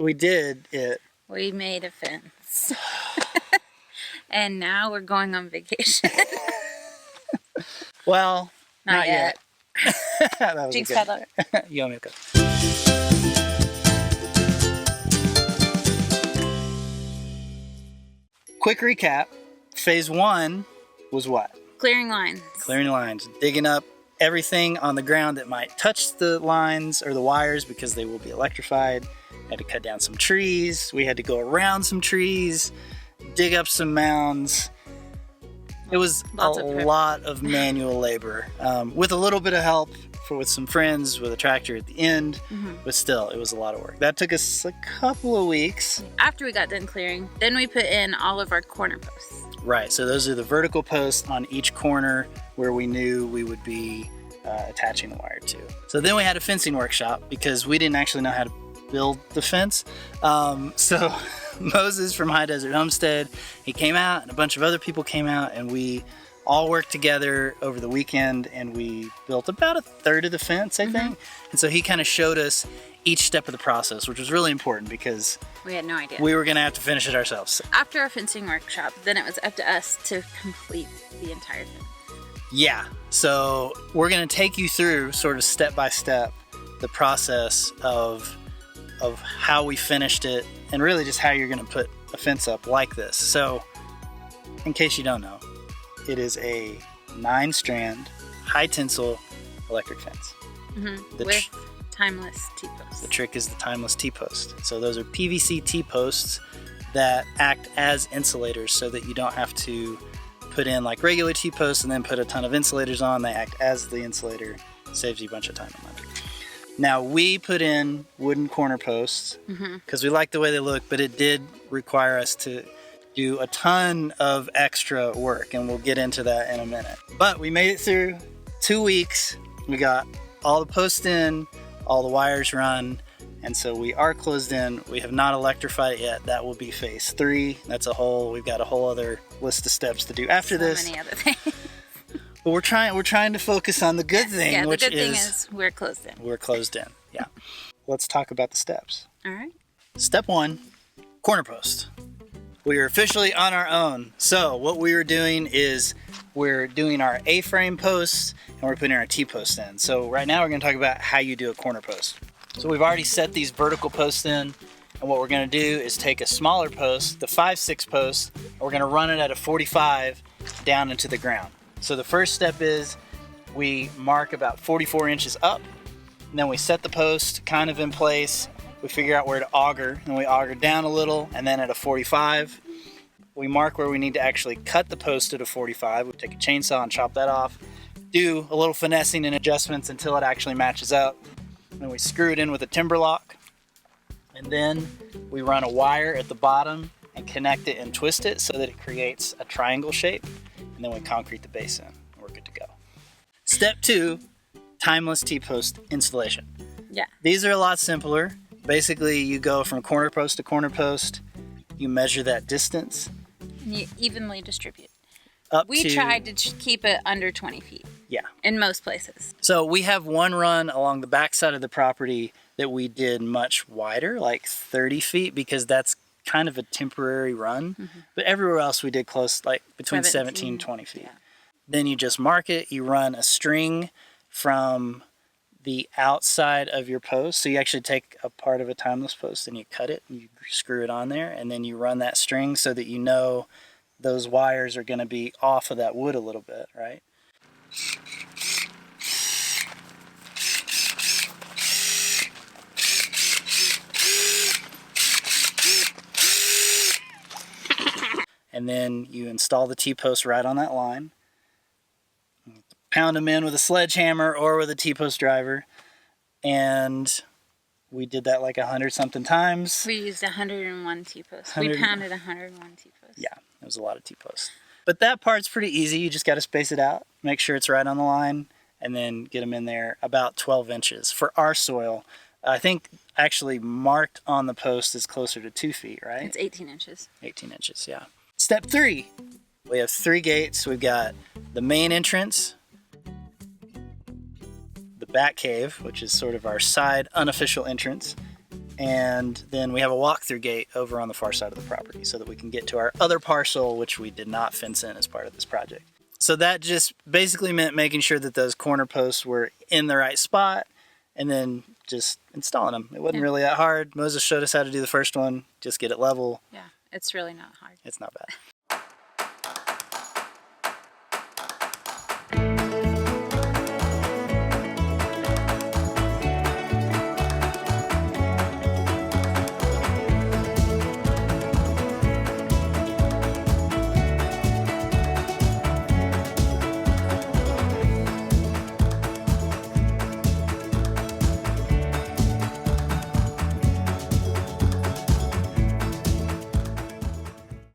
We did it. We made a fence. And now we're going on vacation. Well, Not yet. That was Jinx good. padlock. You want me to go? Quick recap. Phase 1 was what? Clearing lines. Clearing lines. Digging up everything on the ground that might touch the lines or the wires because they will be electrified. Had to cut down some trees. We had to go around some trees, dig up some mounds. It was a lot of manual labor with a little bit of help with some friends with a tractor at the end, but still, it was a lot of work. That took us a couple of weeks. After we got done clearing, then we put in all of our corner posts. Right, so those are the vertical posts on each corner where we knew we would be attaching the wire to. So then we had a fencing workshop because we didn't actually know how to build the fence. So Moses from High Desert Homestead, he came out and a bunch of other people came out and we all worked together over the weekend and we built about a third of the fence, I think. And so he kind of showed us each step of the process, which was really important because we had no idea. We were going to have to finish it ourselves. After our fencing workshop, then it was up to us to complete the entire fence. Yeah, so we're going to take you through sort of step by step the process of how we finished it and really just how you're going to put a fence up like this. So in case you don't know, it is a 9-strand, high-tensile electric fence. With timeless T-posts. The trick is the timeless T-post. So those are PVC T-posts that act as insulators so that you don't have to put in like regular T-posts and then put a ton of insulators on. They act as the insulator. Saves you a bunch of time and money. Now, we put in wooden corner posts because we like the way they look, but it did require us to do a ton of extra work, and we'll get into that in a minute. But we made it through 2 weeks. We got all the posts in, all the wires run, and so we are closed in. We have not electrified it yet. That will be phase 3. We've got a whole other list of steps to do after this. So many other things. But we're trying to focus on the good thing, yeah, the which good thing is we're closed in. We're closed in, yeah. Let's talk about the steps. All right. Step 1, corner post. We are officially on our own. So what we are doing is we're doing our A-frame posts and we're putting our T-posts in. So right now we're going to talk about how you do a corner post. So we've already set these vertical posts in, and what we're going to do is take a smaller post, the 5/6 post, and we're going to run it at a 45 down into the ground. So the first step is we mark about 44 inches up, and then we set the post kind of in place. We figure out where to auger, and we auger down a little, and then at a 45, we mark where we need to actually cut the post at a 45. We take a chainsaw and chop that off, do a little finessing and adjustments until it actually matches up. Then we screw it in with a timber lock, and then we run a wire at the bottom and connect it and twist it so that it creates a triangle shape, and then we concrete the base in, and we're good to go. Step 2, timeless T-post installation. Yeah. These are a lot simpler. Basically, you go from corner post to corner post, you measure that distance. And you evenly distribute. We tried to keep it under 20 feet. Yeah. In most places. So we have one run along the back side of the property that we did much wider, like 30 feet, because that's kind of a temporary run. But everywhere else we did close, like between 17 and 20 feet. Yeah. Then you just mark it, you run a string from the outside of your post. So you actually take a part of a timeless post and you cut it and you screw it on there, and then you run that string so that you know those wires are going to be off of that wood a little bit, right? And then you install the T-post right on that line. Pound them in with a sledgehammer or with a T-post driver. And we did that like 100-something times. We used 101 T-posts. We pounded 101 T-posts. Yeah, it was a lot of T-posts. But that part's pretty easy. You just got to space it out, make sure it's right on the line, and then get them in there about 12 inches. For our soil, I think actually marked on the post is closer to 2 feet, right? It's 18 inches. 18 inches, yeah. Step 3, we have 3 gates. We've got the main entrance, the back cave, which is sort of our side unofficial entrance, and then we have a walk-through gate over on the far side of the property so that we can get to our other parcel, which we did not fence in as part of this project. So that just basically meant making sure that those corner posts were in the right spot and then just installing them. It wasn't really that hard. Moses showed us how to do the first one. Just get it level. Yeah, it's really not hard. It's not bad.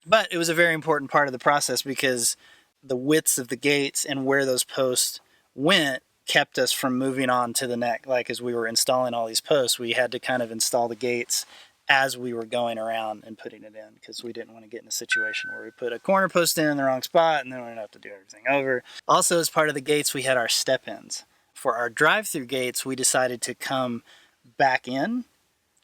But it was a very important part of the process because the widths of the gates and where those posts went kept us from moving on to the next. Like as we were installing all these posts, we had to kind of install the gates as we were going around and putting it in because we didn't want to get in a situation where we put a corner post in the wrong spot and then we'd have to do everything over. Also, as part of the gates, we had our step-ins. For our drive-through gates, we decided to come back in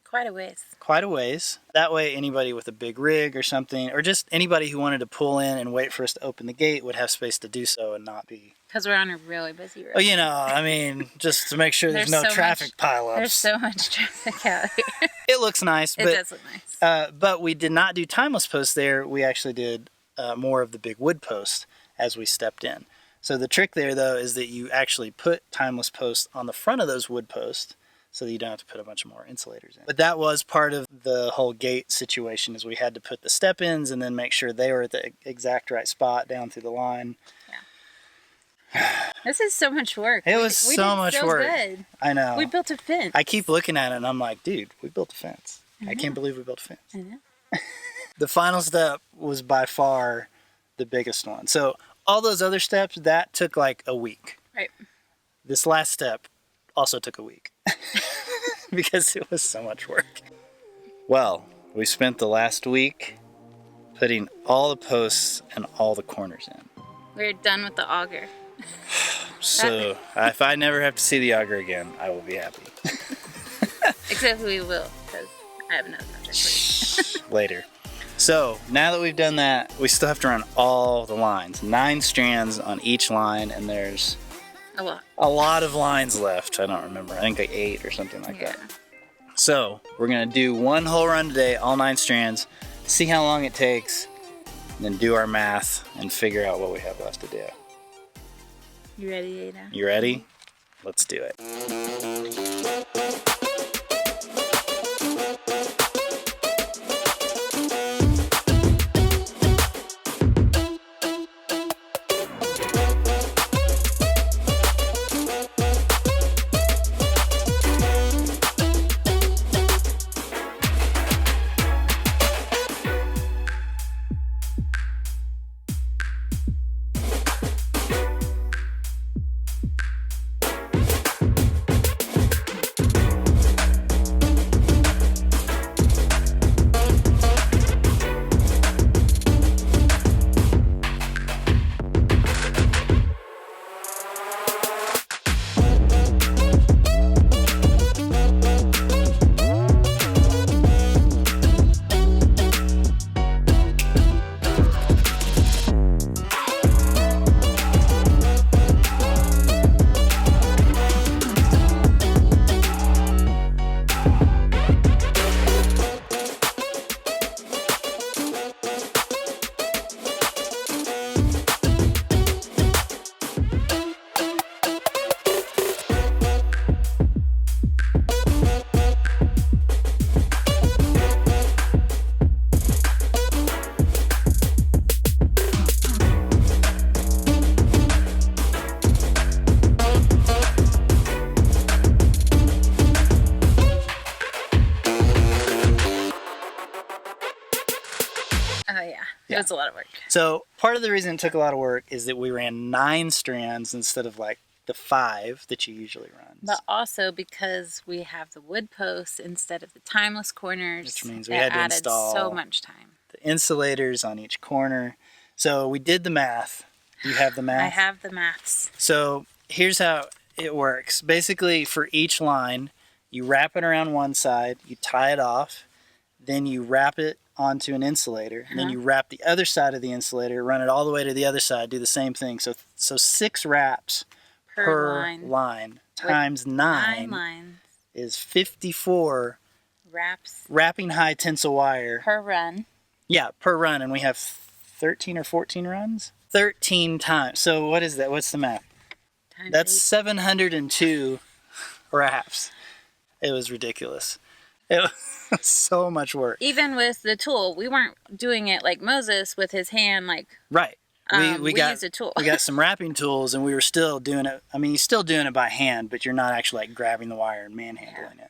quite a ways. That way anybody with a big rig or something, or just anybody who wanted to pull in and wait for us to open the gate would have space to do so and not be... Because we're on a really busy road. Oh, you know, I mean, just to make sure there's no traffic pileups. There's so much traffic out here. It looks nice. It does look nice. But we did not do timeless posts there. We actually did more of the big wood posts as we stepped in. So the trick there, though, is that you actually put timeless posts on the front of those wood posts so that you don't have to put a bunch more insulators in. But that was part of the whole gate situation, is we had to put the step-ins and then make sure they were at the exact right spot down through the line. Yeah. This is so much work. It was so much work. Good. I know. We built a fence. I keep looking at it and I'm like, dude, we built a fence. I can't believe we built a fence. I know. The final step was by far the biggest one. So all those other steps, that took like a week. Right. This last step also took a week because it was so much work. Well, we spent the last week putting all the posts and all the corners in. We're done with the auger. So if I never have to see the auger again, I will be happy. Except we will, because I have another project for you. Later. So now that we've done that, we still have to run all the lines. 9 strands on each line, and there's a lot of lines left. I don't remember. I think like 8 or something like that. So we're gonna do one whole run today, all 9 strands, see how long it takes, and then do our math and figure out what we have left to do. You ready, Ada? You ready? Let's do it. It was a lot of work. So part of the reason it took a lot of work is that we ran 9 strands instead of like the 5 that you usually run. But also because we have the wood posts instead of the timeless corners, which means we had to install so much time. The insulators on each corner. So we did the math. Do you have the math? I have the maths. So here's how it works. Basically, for each line, You wrap it around one side, you tie it off, then you wrap it onto an insulator, and then you wrap the other side of the insulator, run it all the way to the other side, do the same thing. So 6 wraps per line times 9 lines is 54 wraps wrapping high tensile wire per run. Yeah, per run, and we have 13 or 14 runs. 13 times. So what is that? What's the math? That's 702 wraps. It was ridiculous. It was so much work. Even with the tool, we weren't doing it like Moses with his hand, like right. We used a tool. We got some wrapping tools, and we were still doing it. I mean, you're still doing it by hand, but you're not actually like grabbing the wire and manhandling it.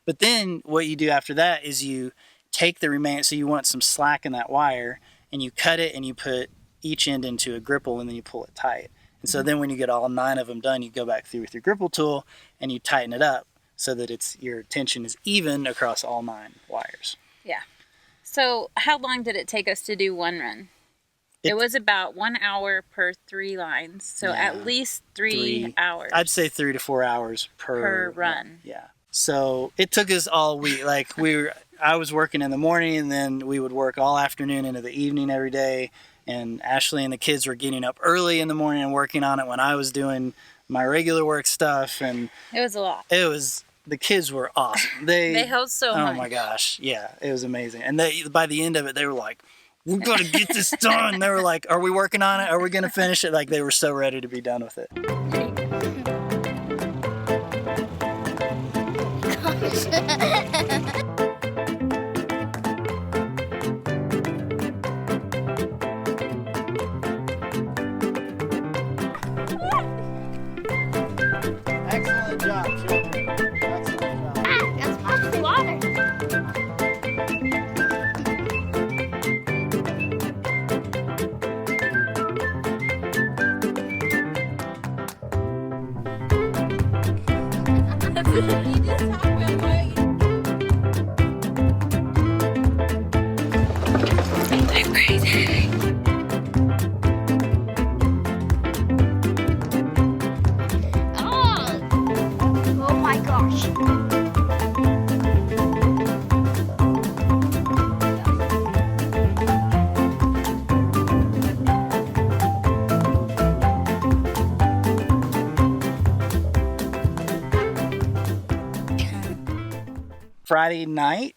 But then what you do after that is you take the remaining. So you want some slack in that wire, and you cut it, and you put each end into a gripple, and then you pull it tight. And so then when you get all 9 of them done, you go back through with your gripple tool, and you tighten it up so that your tension is even across all 9 wires. Yeah. So how long did it take us to do one run? It was about 1 hour per 3 lines, so at least 3 hours. I'd say 3 to 4 hours per run. Yeah. So it took us all week. Like I was working in the morning, and then we would work all afternoon into the evening every day. And Ashley and the kids were getting up early in the morning and working on it when I was doing my regular work stuff. And it was a lot. The kids were awesome. They helped so much. Oh my gosh, yeah, it was amazing. And by the end of it, they were like, "We're gonna get this done." They were like, "Are we working on it? Are we gonna finish it?" Like they were so ready to be done with it. Excellent job, children. Excellent job. That's my water. I'm crazy. Oh my gosh. Friday night,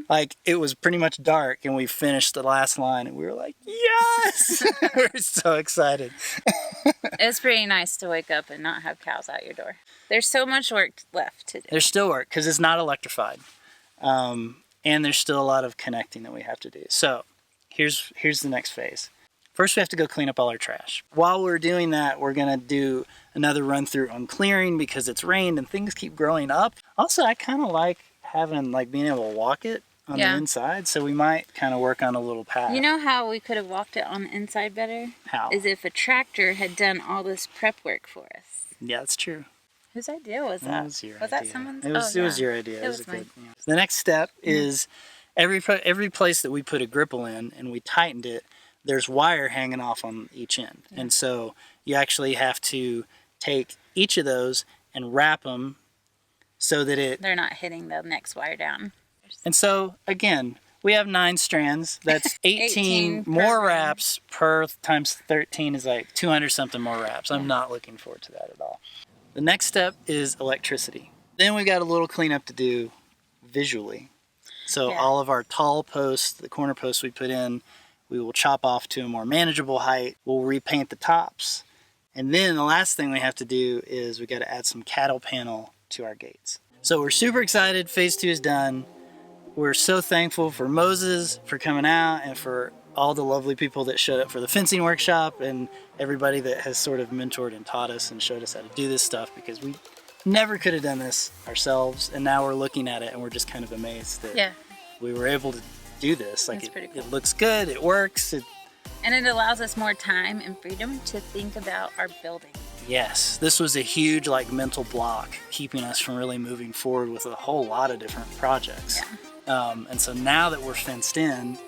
like it was pretty much dark, and we finished the last line, and we were like, "Yes!" We were so excited. It's pretty nice to wake up and not have cows out your door. There's so much work left to do. There's still work because it's not electrified, and there's still a lot of connecting that we have to do. So here's the next phase. First, we have to go clean up all our trash. While we're doing that, we're gonna do another run through on clearing because it's rained and things keep growing up. Also, I kind of like being able to walk it on the inside, so we might kind of work on a little path. You know how we could have walked it on the inside better? How? Is if a tractor had done all this prep work for us. Yeah, that's true. Whose idea was that? Was your was idea. that someone's? It was your idea. It was a mine. good. Yeah. The next step is every place that we put a gripple in and we tightened it, there's wire hanging off on each end, and so you actually have to take each of those and wrap them so that they're not hitting the next wire down. And so again, we have 9 strands. That's 18 more wraps per times 13 is like 200 something more wraps. I'm not looking forward to that at all. The next step is electricity. Then we got a little cleanup to do visually. So all of our tall posts, the corner posts we put in, we will chop off to a more manageable height. We'll repaint the tops. And then the last thing we have to do is we got to add some cattle panel to our gates. So we're super excited. Phase 2 is done. We're so thankful for Moses for coming out and for all the lovely people that showed up for the fencing workshop and everybody that has sort of mentored and taught us and showed us how to do this stuff, because we never could have done this ourselves. And now we're looking at it and we're just kind of amazed that we were able to do this. Like it looks good, it works. And it allows us more time and freedom to think about our building. Yes, this was a huge mental block keeping us from really moving forward with a whole lot of different projects. And so now that we're fenced in,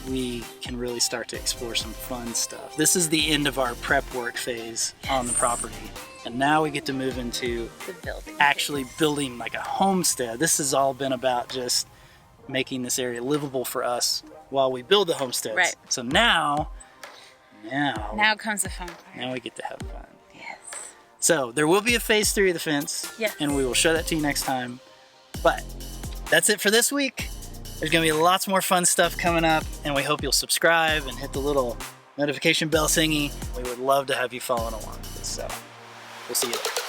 we can really start to explore some fun stuff. This is the end of our prep work phase on the property. And now we get to move into The building. actually building like a homestead. This has all been about just making this area livable for us while we build the homesteads. Right. So now Comes the fun part. now we get to have fun. Yes. So there will be a phase 3 of the fence. Yes. And we will show that to you next time. But that's it for this week. There's gonna be lots more fun stuff coming up, and we hope you'll subscribe and hit the little notification bell thingy. We would love to have you following along with this. So we'll see you later.